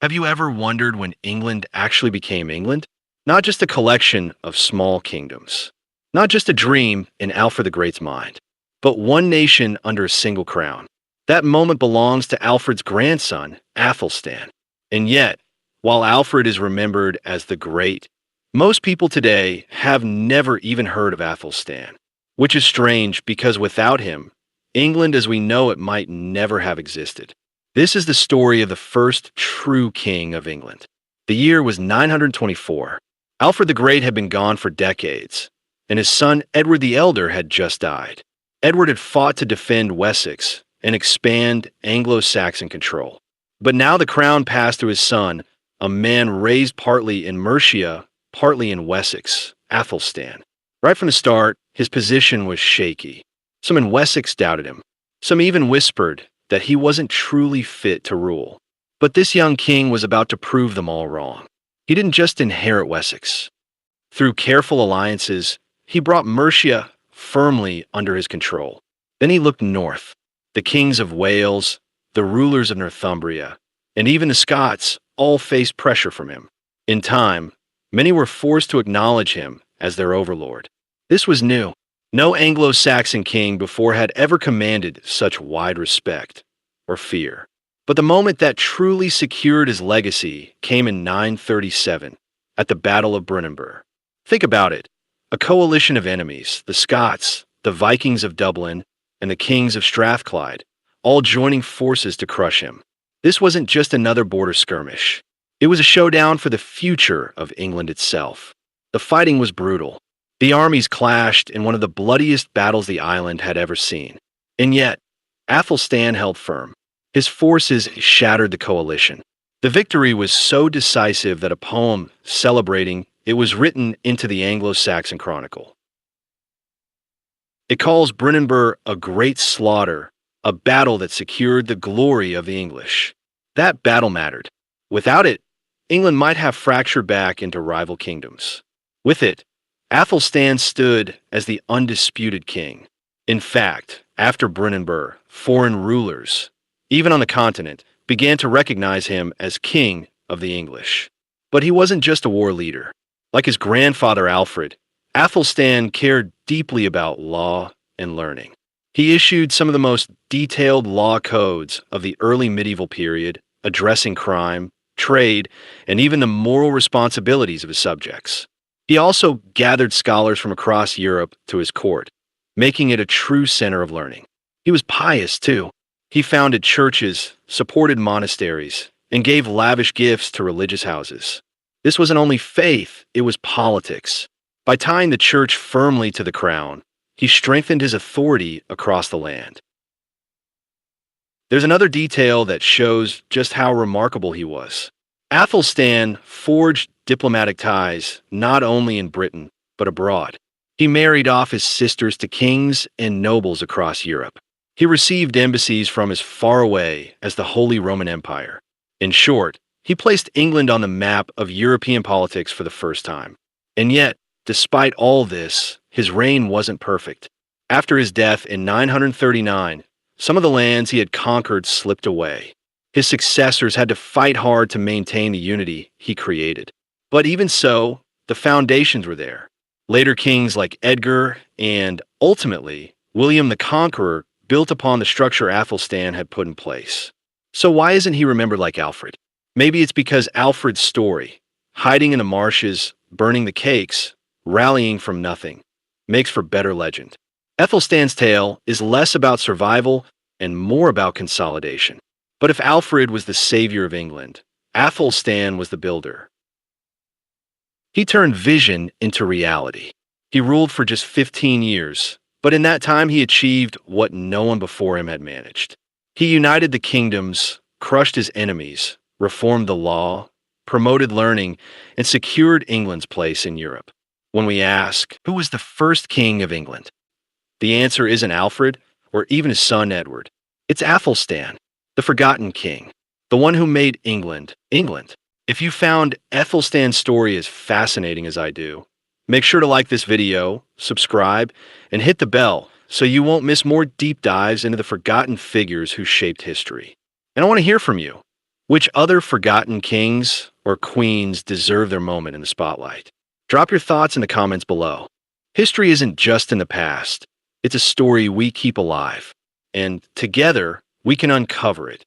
Have you ever wondered when England actually became England? Not just a collection of small kingdoms, not just a dream in Alfred the Great's mind, but one nation under a single crown. That moment belongs to Alfred's grandson, Æthelstan. And yet, while Alfred is remembered as the Great, most people today have never even heard of Æthelstan, which is strange because without him, England as we know it might never have existed. This is the story of the first true king of England. The year was 924. Alfred the Great had been gone for decades, and his son Edward the Elder had just died. Edward had fought to defend Wessex and expand Anglo-Saxon control. But now the crown passed to his son, a man raised partly in Mercia, partly in Wessex, Æthelstan. Right from the start, his position was shaky. Some in Wessex doubted him. Some even whispered that he wasn't truly fit to rule. But this young king was about to prove them all wrong. He didn't just inherit Wessex. Through careful alliances, he brought Mercia firmly under his control. Then he looked north. The kings of Wales, the rulers of Northumbria, and even the Scots all faced pressure from him. In time, many were forced to acknowledge him as their overlord. This was new. No Anglo-Saxon king before had ever commanded such wide respect or fear. But the moment that truly secured his legacy came in 937, at the Battle of Brunanburh. Think about it. A coalition of enemies, the Scots, the Vikings of Dublin, and the kings of Strathclyde, all joining forces to crush him. This wasn't just another border skirmish. It was a showdown for the future of England itself. The fighting was brutal. The armies clashed in one of the bloodiest battles the island had ever seen. And yet, Æthelstan held firm. His forces shattered the coalition. The victory was so decisive that a poem celebrating it was written into the Anglo-Saxon Chronicle. It calls Brunanburh a great slaughter, a battle that secured the glory of the English. That battle mattered. Without it, England might have fractured back into rival kingdoms. With it, Æthelstan stood as the undisputed king. In fact, after Brunanburh, foreign rulers, even on the continent, began to recognize him as king of the English. But he wasn't just a war leader. Like his grandfather Alfred, Æthelstan cared deeply about law and learning. He issued some of the most detailed law codes of the early medieval period, addressing crime, trade, and even the moral responsibilities of his subjects. He also gathered scholars from across Europe to his court, making it a true center of learning. He was pious, too. He founded churches, supported monasteries, and gave lavish gifts to religious houses. This wasn't only faith, it was politics. By tying the church firmly to the crown, he strengthened his authority across the land. There's another detail that shows just how remarkable he was. Æthelstan forged diplomatic ties not only in Britain, but abroad. He married off his sisters to kings and nobles across Europe. He received embassies from as far away as the Holy Roman Empire. In short, he placed England on the map of European politics for the first time. And yet, despite all this, his reign wasn't perfect. After his death in 939, some of the lands he had conquered slipped away. His successors had to fight hard to maintain the unity he created. But even so, the foundations were there. Later kings like Edgar and, ultimately, William the Conqueror built upon the structure Æthelstan had put in place. So why isn't he remembered like Alfred? Maybe it's because Alfred's story, hiding in the marshes, burning the cakes, rallying from nothing, makes for better legend. Æthelstan's tale is less about survival and more about consolidation. But if Alfred was the savior of England, Æthelstan was the builder. He turned vision into reality. He ruled for just 15 years, but in that time he achieved what no one before him had managed. He united the kingdoms, crushed his enemies, reformed the law, promoted learning, and secured England's place in Europe. When we ask, who was the first king of England? The answer isn't Alfred or even his son Edward. It's Æthelstan, the forgotten king, the one who made England, England. If you found Æthelstan's story as fascinating as I do, make sure to like this video, subscribe, and hit the bell so you won't miss more deep dives into the forgotten figures who shaped history. And I want to hear from you. Which other forgotten kings or queens deserve their moment in the spotlight? Drop your thoughts in the comments below. History isn't just in the past, it's a story we keep alive. And together, we can uncover it.